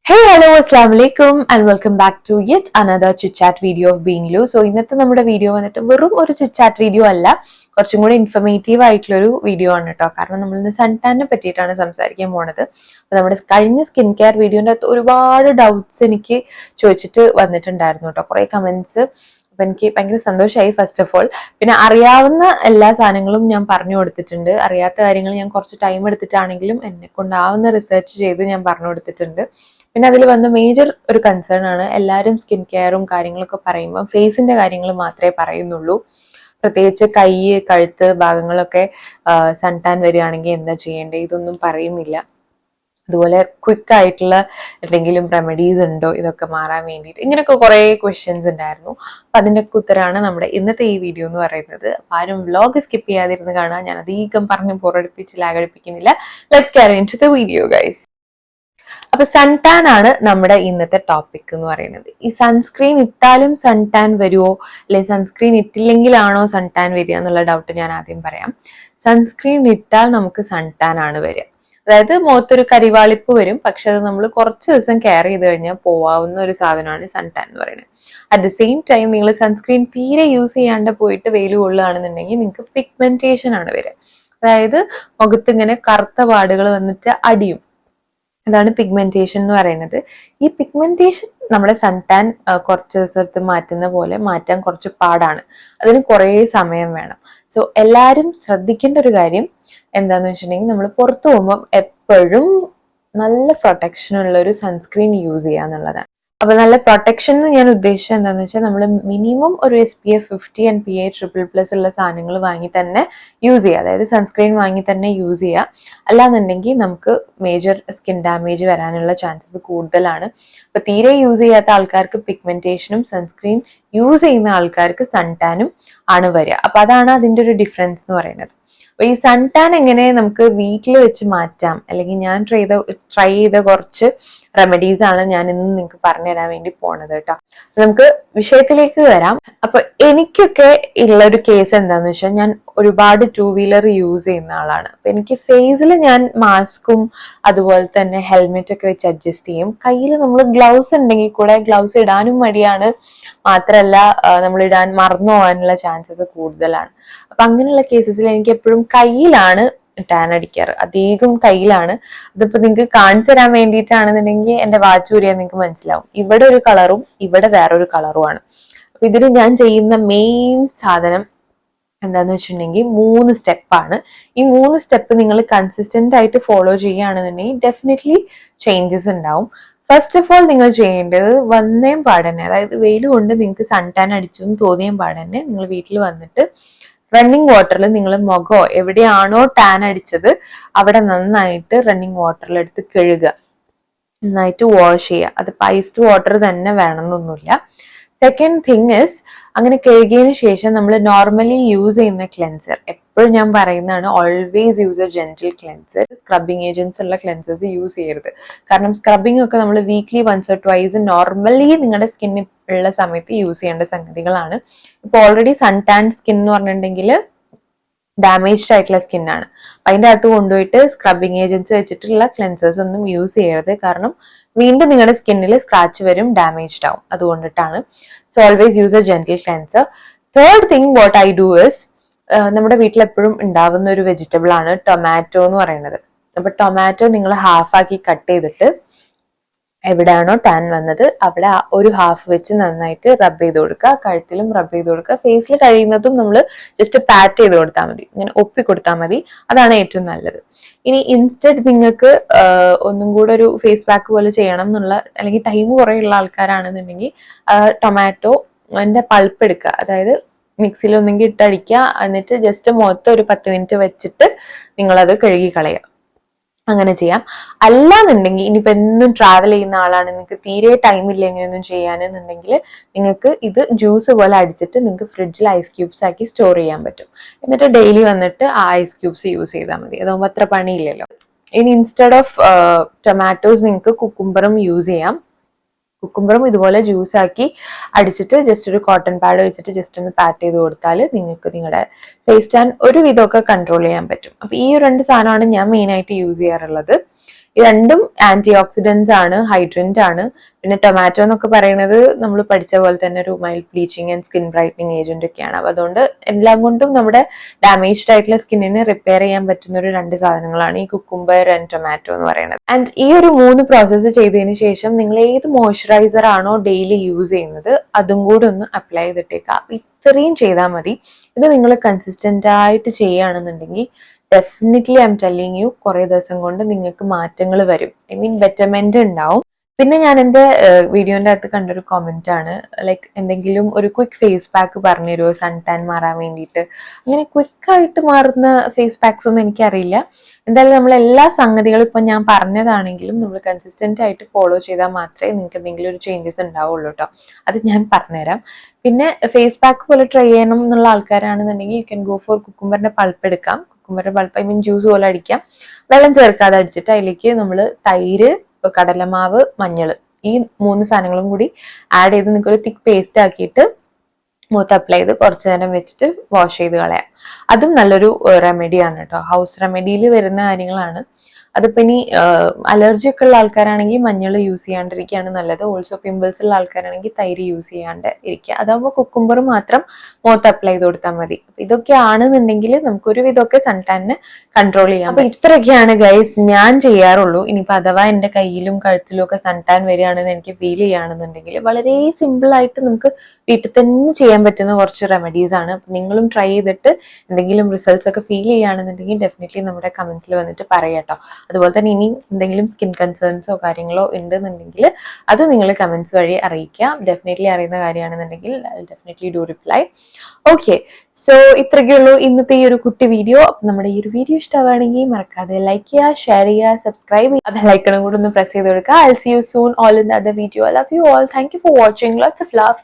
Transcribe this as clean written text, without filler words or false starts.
Hey, hello, assalamu alaikum and welcome back to yet another chit chat video of Being Lu. So ഇന്നത്തെ നമ്മുടെ video വന്നിട്ട് വെറും ഒരു chit chat video അല്ല, കുറച്ചും കൂടി ഇൻഫർമേറ്റീവ് ആയിട്ടുള്ളൊരു വീഡിയോ ആണ് കേട്ടോ. കാരണം നമ്മൾ ഇന്ന് സൺടാനെ പറ്റിയിട്ടാണ് സംസാരിക്കാൻ പോണത്. അപ്പോൾ നമ്മുടെ കഴിഞ്ഞ സ്കിൻ കെയർ വീഡിയോൻ്റെ അകത്ത് ഒരുപാട് ഡൗട്ട്സ് എനിക്ക് ചോദിച്ചിട്ട് വന്നിട്ടുണ്ടായിരുന്നു കേട്ടോ, കുറേ കമൻസ്. അപ്പൊ എനിക്ക് ഭയങ്കര സന്തോഷമായി ഫസ്റ്റ് ഓഫ് ഓൾ. പിന്നെ അറിയാവുന്ന എല്ലാ സാധനങ്ങളും ഞാൻ പറഞ്ഞു കൊടുത്തിട്ടുണ്ട്. അറിയാത്ത കാര്യങ്ങൾ ഞാൻ കുറച്ച് ടൈം എടുത്തിട്ടാണെങ്കിലും എന്നെ കൊണ്ടാവുന്ന റിസർച്ച് ചെയ്ത് ഞാൻ പറഞ്ഞു കൊടുത്തിട്ടുണ്ട്. പിന്നെ അതിൽ വന്ന മേജർ ഒരു കൺസേൺ ആണ്, എല്ലാവരും സ്കിൻ കെയറും കാര്യങ്ങളൊക്കെ പറയുമ്പോൾ ഫേസിന്റെ കാര്യങ്ങൾ മാത്രമേ പറയുന്നുള്ളൂ. പ്രത്യേകിച്ച് കൈ, കഴുത്ത് ഭാഗങ്ങളൊക്കെ സൺടാൻ വരികയാണെങ്കിൽ എന്താ ചെയ്യേണ്ടത്, ഇതൊന്നും പറയുന്നില്ല. അതുപോലെ ക്വിക്ക് ആയിട്ടുള്ള എന്തെങ്കിലും റെമഡീസ് ഉണ്ടോ ഇതൊക്കെ മാറാൻ വേണ്ടിയിട്ട്, ഇങ്ങനെയൊക്കെ കുറേ ക്വസ്റ്റ്യൻസ് ഉണ്ടായിരുന്നു. അപ്പൊ അതിൻ്റെ ഉത്തരമാണ് നമ്മുടെ ഇന്നത്തെ ഈ വീഡിയോ എന്ന് പറയുന്നത്. അപ്പൊ ആരും വ്ലോഗ് സ്കിപ്പ് ചെയ്യാതിരുന്ന് കാണാൻ ഞാൻ അധികം പറഞ്ഞ് ബോറടിപ്പിച്ച് ലാഗടിപ്പിക്കുന്നില്ല. Let's carry in to the video guys. അപ്പൊ സൺടാൻ ആണ് നമ്മുടെ ഇന്നത്തെ ടോപ്പിക് എന്ന് പറയുന്നത്. ഈ സൺസ്ക്രീൻ ഇട്ടാലും സൺടാൻ വരുമോ, അല്ലെങ്കിൽ സൺസ്ക്രീൻ ഇട്ടില്ലെങ്കിലാണോ സൺടാൻ വരിക എന്നുള്ള ഡൗട്ട് ഞാൻ ആദ്യം പറയാം. സൺസ്ക്രീൻ ഇട്ടാൽ നമുക്ക് സൺടാൻ ആണ് വരിക. അതായത് മുഖത്തൊരു കരിവാളിപ്പ് വരും, പക്ഷെ അത് നമ്മൾ കുറച്ച് ദിവസം കെയർ ചെയ്ത് കഴിഞ്ഞാൽ പോവാവുന്ന ഒരു സാധനമാണ് സൺടാൻ എന്ന് പറയുന്നത്. അറ്റ് ദ സെയിം ടൈം നിങ്ങൾ സൺസ്ക്രീൻ തീരെ യൂസ് ചെയ്യാണ്ട് പോയിട്ട് വെയിൽ കൊള്ളുകയാണെന്നുണ്ടെങ്കിൽ നിങ്ങൾക്ക് പിഗ്മെന്റേഷൻ ആണ് വരിക. അതായത് മുഖത്ത് ഇങ്ങനെ കറുത്ത പാടുകൾ വന്നിട്ട് അടിയും. അതാണ് പിഗ്മെന്റേഷൻ എന്ന് പറയുന്നത്. ഈ പിഗ്മെന്റേഷൻ നമ്മുടെ സൺടാൻ കുറച്ച് ദിവസത്ത് മാറ്റുന്ന പോലെ മാറ്റാൻ കുറച്ച് പാടാണ്. അതിന് കുറേ സമയം വേണം. സോ എല്ലാവരും ശ്രദ്ധിക്കേണ്ട ഒരു കാര്യം എന്താന്ന് വെച്ചിട്ടുണ്ടെങ്കിൽ, നമ്മൾ പുറത്തു പോകുമ്പോൾ എപ്പോഴും നല്ല പ്രൊട്ടക്ഷൻ ഉള്ള ഒരു സൺസ്ക്രീൻ യൂസ് ചെയ്യുക എന്നുള്ളതാണ്. അപ്പൊ നല്ല പ്രൊട്ടക്ഷൻ എന്ന് ഞാൻ ഉദ്ദേശിച്ചത് എന്താണെന്ന് വെച്ചാൽ, നമ്മൾ മിനിമം ഒരു SPF 50 and PA++ ഉള്ള സാധനങ്ങൾ വാങ്ങി തന്നെ യൂസ് ചെയ്യുക. അതായത് സൺസ്ക്രീൻ വാങ്ങി തന്നെ യൂസ് ചെയ്യുക. അല്ലാന്നുണ്ടെങ്കിൽ നമുക്ക് മേജർ സ്കിൻ ഡാമേജ് വരാനുള്ള ചാൻസസ് കൂടുതലാണ്. അപ്പൊ തീരെ യൂസ് ചെയ്യാത്ത ആൾക്കാർക്ക് പിഗ്മെന്റേഷനും സൺസ്ക്രീൻ യൂസ് ചെയ്യുന്ന ആൾക്കാർക്ക് സൺടാനും ആണ് വരിക. അപ്പൊ അതാണ് അതിൻ്റെ ഒരു ഡിഫറൻസ് എന്ന് പറയുന്നത്. അപ്പൊ ഈ സൺടാൻ എങ്ങനെ നമുക്ക് വീട്ടിൽ വെച്ച് മാറ്റാം, അല്ലെങ്കിൽ ഞാൻ ട്രൈ ചെയ്ത കുറച്ച് റെമഡീസ് ആണ് ഞാൻ ഇന്ന് നിങ്ങൾക്ക് പറഞ്ഞു തരാൻ വേണ്ടി പോണത് കേട്ടോ. നമുക്ക് വിഷയത്തിലേക്ക് വരാം. അപ്പൊ എനിക്കൊക്കെ ഉള്ള ഒരു കേസ് എന്താന്ന് വെച്ചാൽ, ഞാൻ ഒരുപാട് 2-വീലർ യൂസ് ചെയ്യുന്ന ആളാണ്. അപ്പൊ എനിക്ക് ഫേസിൽ ഞാൻ മാസ്കും അതുപോലെ തന്നെ ഹെൽമെറ്റ് ഒക്കെ വെച്ച് അഡ്ജസ്റ്റ് ചെയ്യും. കയ്യിൽ നമ്മൾ ഗ്ലൗസ് ഉണ്ടെങ്കിൽ കൂടെ ഗ്ലൗസ് ഇടാനും മടിയാണ്, മാത്രമല്ല നമ്മൾ ഇടാൻ മറന്നു പോകാനുള്ള ചാൻസസ് കൂടുതലാണ്. അപ്പൊ അങ്ങനെയുള്ള കേസസിൽ എനിക്ക് എപ്പോഴും കയ്യിലാണ് ടാൻ അടിക്കാറ്, അധികം കയ്യിലാണ്. അതിപ്പോ നിങ്ങൾക്ക് കാണിച്ചു തരാൻ വേണ്ടിയിട്ടാണെന്നുണ്ടെങ്കിൽ എന്റെ വാച്ച് ഊരിയാൽ നിങ്ങൾക്ക് മനസ്സിലാവും. ഇവിടെ ഒരു കളറും ഇവിടെ വേറൊരു കളറുമാണ്. അപ്പൊ ഇതിൽ ഞാൻ ചെയ്യുന്ന മെയിൻ സാധനം എന്താന്ന് വെച്ചിട്ടുണ്ടെങ്കിൽ 3 സ്റ്റെപ്പാണ്. ഈ 3 സ്റ്റെപ്പ് നിങ്ങൾ കൺസിസ്റ്റന്റ് ആയിട്ട് ഫോളോ ചെയ്യുകയാണെന്നുണ്ടെങ്കിൽ ഡെഫിനറ്റ്ലി ചേഞ്ചസ് ഉണ്ടാവും. ഫസ്റ്റ് ഓഫ് ഓൾ നിങ്ങൾ ചെയ്യേണ്ടത് വന്നേം പാടന്നെ, അതായത് വെയിൽ കൊണ്ട് നിങ്ങൾക്ക് സൺടാൻ അടിച്ചു എന്ന് തോന്നിയ പാടന്നെ നിങ്ങൾ വീട്ടിൽ വന്നിട്ട് റണ്ണിങ് വാട്ടറിൽ നിങ്ങൾ മുഖമോ എവിടെയാണോ ടാൻ അടിച്ചത് അവിടെ നന്നായിട്ട് റണ്ണിങ് വാട്ടറിൽ എടുത്ത് കഴുകുക, നന്നായിട്ട് വാഷ് ചെയ്യുക. അത് ഐസ്ഡ് വാട്ടർ തന്നെ വേണമെന്നൊന്നുമില്ല. സെക്കൻഡ് തിങ് ഇസ്, അങ്ങനെ കഴുകിയതിന് ശേഷം നമ്മൾ നോർമലി യൂസ് ചെയ്യുന്ന ക്ലെൻസർ, എപ്പോഴും ഞാൻ പറയുന്നതാണ്, always use a gentle cleanser. Scrubbing agents ഉള്ള ക്ലെൻസേഴ്സ് യൂസ് ചെയ്യരുത്. കാരണം സ്ക്രബിങ് ഒക്കെ നമ്മൾ വീക്ക്ലി 1 or 2 നോർമലി നിങ്ങളുടെ സ്കിന്നിൽ ഉള്ള സമയത്ത് യൂസ് ചെയ്യേണ്ട സംഗതികളാണ്. ഇപ്പൊ ഓൾറെഡി സൺടാൻ സ്കിൻ എന്ന് പറഞ്ഞിട്ടുണ്ടെങ്കിൽ ഡാമേജ്ഡ് ആയിട്ടുള്ള സ്കിന്നാണ്. അതിൻ്റെ അകത്ത് കൊണ്ടുപോയിട്ട് സ്ക്രബിങ് ഏജൻസ് വെച്ചിട്ടുള്ള ക്ലെൻസേഴ്സ് ഒന്നും യൂസ് ചെയ്യരുത്. കാരണം വീണ്ടും നിങ്ങളുടെ സ്കിന്നിൽ സ്ക്രാച്ച് വരും, ഡാമേജ്ഡ് ആവും. അതുകൊണ്ടിട്ടാണ്. So always use a gentle cleanser. Third thing what I do is, നമ്മുടെ വീട്ടിൽ എപ്പോഴും ഉണ്ടാവുന്ന ഒരു വെജിറ്റബിൾ ആണ് ടൊമാറ്റോ എന്ന് പറയുന്നത്. അപ്പൊ ടൊമാറ്റോ നിങ്ങൾ ഹാഫാക്കി കട്ട് ചെയ്തിട്ട് എവിടെയാണോ ടാൻ വന്നത് അവിടെ ഒരു ഹാഫ് വെച്ച് നന്നായിട്ട് റബ്ബ് ചെയ്ത് കൊടുക്കുക. കഴുത്തിലും റബ്ബ് ചെയ്ത് കൊടുക്കുക. ഫേസിൽ കഴിയുന്നതും നമ്മൾ ജസ്റ്റ് പാറ്റ് ചെയ്ത് കൊടുത്താൽ മതി, ഇങ്ങനെ ഒപ്പി കൊടുത്താൽ മതി. അതാണ് ഏറ്റവും നല്ലത്. ഇനി ഇൻസ്റ്റഡ് നിങ്ങൾക്ക് ഒന്നും കൂടെ ഒരു ഫേസ് പാക്ക് പോലെ ചെയ്യണം എന്നുള്ള, അല്ലെങ്കിൽ ടൈം കുറേ ഉള്ള ആൾക്കാരാണെന്നുണ്ടെങ്കിൽ ടൊമാറ്റോ അതിന്റെ പൾപ്പ് എടുക്കുക, അതായത് മിക്സിയിൽ ഒന്നെങ്കിൽ ഇട്ടടിക്കുക, എന്നിട്ട് ജസ്റ്റ് മുഖത്ത് ഒരു 10 മിനിറ്റ് വെച്ചിട്ട് നിങ്ങളത് കഴുകി കളയുക. അങ്ങനെ ചെയ്യാം. അല്ലാന്നുണ്ടെങ്കിൽ ഇനിയിപ്പോ എന്നും ട്രാവൽ ചെയ്യുന്ന ആളാണ്, നിങ്ങൾക്ക് തീരെ ടൈം ഇല്ല എങ്ങനെയൊന്നും ചെയ്യാനെന്നുണ്ടെങ്കിൽ നിങ്ങൾക്ക് ഇത് ജ്യൂസ് പോലെ അടിച്ചിട്ട് നിങ്ങൾക്ക് ഫ്രിഡ്ജിൽ ഐസ് ക്യൂബ്സ് ആക്കി സ്റ്റോർ ചെയ്യാൻ പറ്റും. എന്നിട്ട് ഡെയിലി വന്നിട്ട് ആ ഐസ് ക്യൂബ്സ് യൂസ് ചെയ്താൽ മതി. അതാകുമ്പോൾ അത്ര പണിയില്ലല്ലോ. ഇനി ഇൻസ്റ്റെഡ് ഓഫ് ടൊമാറ്റോസ് നിങ്ങൾക്ക് കുക്കുംബറും യൂസ് ചെയ്യാം. കുക്കുംബറും ഇതുപോലെ ജ്യൂസ് ആക്കി അടിച്ചിട്ട് ജസ്റ്റ് ഒരു കോട്ടൺ പാഡ് വെച്ചിട്ട് ജസ്റ്റ് ഒന്ന് പാറ്റ് ചെയ്ത് കൊടുത്താൽ നിങ്ങൾക്ക് നിങ്ങളുടെ ഫേസ് ടാൻ ഒരു വിധമൊക്കെ കൺട്രോൾ ചെയ്യാൻ പറ്റും. അപ്പൊ ഈ 2 സാധനമാണ് ഞാൻ മെയിൻ ആയിട്ട് യൂസ് ചെയ്യാറുള്ളത്. ഈ രണ്ടും ആന്റി ഓക്സിഡൻസ് ആണ്, ഹൈഡ്രന്റ് ആണ്. പിന്നെ ടൊമാറ്റോ എന്നൊക്കെ പറയുന്നത് നമ്മൾ പഠിച്ച പോലെ തന്നെ ഒരു mild bleaching and skin brightening agent ഒക്കെയാണ്. അപ്പൊ അതുകൊണ്ട് എല്ലാം കൊണ്ടും നമ്മുടെ ഡാമേജ്ഡ് ആയിട്ടുള്ള സ്കിന്നിനെ റിപ്പയർ ചെയ്യാൻ പറ്റുന്ന ഒരു 2 സാധനങ്ങളാണ് ഈ കുക്കുംബർ ആൻഡ് ടൊമാറ്റോ എന്ന് പറയുന്നത്. ആൻഡ് ഈ ഒരു 3 പ്രോസസ്സ് ചെയ്തതിന് ശേഷം നിങ്ങൾ ഏത് മോയ്സ്ചറൈസർ ആണോ ഡെയിലി യൂസ് ചെയ്യുന്നത് അതും കൂടി ഒന്ന് അപ്ലൈ ചെയ്തിട്ടേക്കാം. ഇത്രയും ചെയ്താൽ മതി. ഇത് നിങ്ങൾ കൺസിസ്റ്റന്റ് ആയിട്ട് ചെയ്യുകയാണെന്നുണ്ടെങ്കിൽ definitely I M telling you കുറെ ദിവസം കൊണ്ട് നിങ്ങൾക്ക് മാറ്റങ്ങൾ വരും. ഐ മീൻ ബെറ്റർമെന്റ് ഉണ്ടാവും. പിന്നെ ഞാൻ എൻ്റെ വീഡിയോന്റെ അകത്ത് കണ്ടൊരു കമന്റ് ആണ്, ലൈക്ക് എന്തെങ്കിലും ഒരു ക്വിക്ക് ഫേസ് പാക്ക് പറഞ്ഞു തരുമോ സൺ ടാൻ മാറാൻ വേണ്ടിയിട്ട്. അങ്ങനെ ക്വിക്കായിട്ട് മാറുന്ന ഫേസ് പാക്സ് ഒന്നും എനിക്കറിയില്ല. എന്തായാലും നമ്മൾ എല്ലാ സംഗതികളും ഇപ്പം ഞാൻ പറഞ്ഞതാണെങ്കിലും നമ്മൾ കൺസിസ്റ്റന്റ് ആയിട്ട് ഫോളോ ചെയ്താൽ മാത്രമേ നിങ്ങൾക്ക് എന്തെങ്കിലും ഒരു ചേഞ്ചസ് ഉണ്ടാവുള്ളൂ കേട്ടോ. അത് ഞാൻ പറഞ്ഞുതരാം. പിന്നെ ഫേസ് പാക്ക് പോലെ ട്രൈ ചെയ്യണം എന്നുള്ള ആൾക്കാരാണെന്നുണ്ടെങ്കിൽ യു ക്യാൻ ഗോ ഫോർ കുക്കുംബറിന്റെ പൾപ്പ് എടുക്കാം. കുക്കുംബറിന്റെ പൾപ്പ് ഐ മീൻ ജ്യൂസ് പോലെ അടിക്കാം. വെള്ളം ചേർക്കാതെ അടിച്ചിട്ട് അതിലേക്ക് നമ്മൾ തൈര്, കടലമാവ്, മഞ്ഞൾ, ഈ 3 സാധനങ്ങളും കൂടി ആഡ് ചെയ്ത് നിങ്ങൾക്ക് ഒരു തിക്ക് പേസ്റ്റ് ആക്കിയിട്ട് മുഖത്ത് അപ്ലൈ ചെയ്ത് കുറച്ചു നേരം വെച്ചിട്ട് വാഷ് ചെയ്ത് കളയാം. അതും നല്ലൊരു റെമഡിയാണ് കേട്ടോ. ഹൗസ് റെമഡിയിൽ വരുന്ന കാര്യങ്ങളാണ്. അതിപ്പോ ഇനി അലർജി ഒക്കെ ഉള്ള ആൾക്കാരാണെങ്കിൽ മഞ്ഞൾ യൂസ് ചെയ്യാണ്ടിരിക്കുകയാണ് നല്ലത്. ഓൾസോ പിമ്പിൾസ് ഉള്ള ആൾക്കാരാണെങ്കിൽ തൈര് യൂസ് ചെയ്യാണ്ട് ഇരിക്കുക. അതാകുമ്പോൾ കുക്കുംബർ മാത്രം മുഖത്ത് അപ്ലൈ ചെയ്ത് കൊടുത്താൽ മതി. ഇതൊക്കെ ആണെന്നുണ്ടെങ്കിൽ നമുക്കൊരു ഇതൊക്കെ സൺ ടാനിനെ കൺട്രോൾ ചെയ്യാം. അപ്പൊ ഇത്രയൊക്കെയാണ് ഗൈസ് ഞാൻ ചെയ്യാറുള്ളൂ. ഇനിയിപ്പോ അഥവാ എന്റെ കയ്യിലും കഴുത്തിലും ഒക്കെ സൺ ടാൻ വരികയാണെന്ന് എനിക്ക് ഫീൽ ചെയ്യുകയാണെന്നുണ്ടെങ്കിൽ വളരെ സിമ്പിൾ ആയിട്ട് നമുക്ക് വീട്ടിൽ തന്നെ ചെയ്യാൻ പറ്റുന്ന കുറച്ച് റെമഡീസ് ആണ്. അപ്പൊ നിങ്ങളും ട്രൈ ചെയ്തിട്ട് എന്തെങ്കിലും റിസൾട്ട്സ് ഒക്കെ ഫീൽ ചെയ്യുകയാണെന്നുണ്ടെങ്കിൽ ഡെഫിനറ്റ്ലി നമ്മുടെ കമന്റ്സിൽ വന്നിട്ട് പറയാട്ടോ. അതുപോലെ തന്നെ ഇനി എന്തെങ്കിലും സ്കിൻ കൺസേൺസോ കാര്യങ്ങളോ ഉണ്ടെന്നുണ്ടെങ്കിൽ അത് നിങ്ങൾ കമന്റ്സ് വഴി അറിയിക്കാം. ഡെഫിനറ്റ്ലി അറിയുന്ന കാര്യമാണെന്നുണ്ടെങ്കിൽ definitely do reply. Okay, so ഇത്രയ്ക്കുള്ളൂ ഇന്നത്തെ ഈ ഒരു കുട്ടി വീഡിയോ. നമ്മുടെ ഈ ഒരു വീഡിയോ ഇഷ്ടമാണെങ്കിൽ മറക്കാതെ ലൈക്ക് ചെയ്യുക, ഷെയർ ചെയ്യുക, സബ്സ്ക്രൈബ് ചെയ്യുക. അത് ലൈക്കണം കൂടെ ഒന്ന് പ്രസ് ചെയ്ത് കൊടുക്കുക. I will see you soon all in the other video. I love you all. Thank you for watching. Lots of love.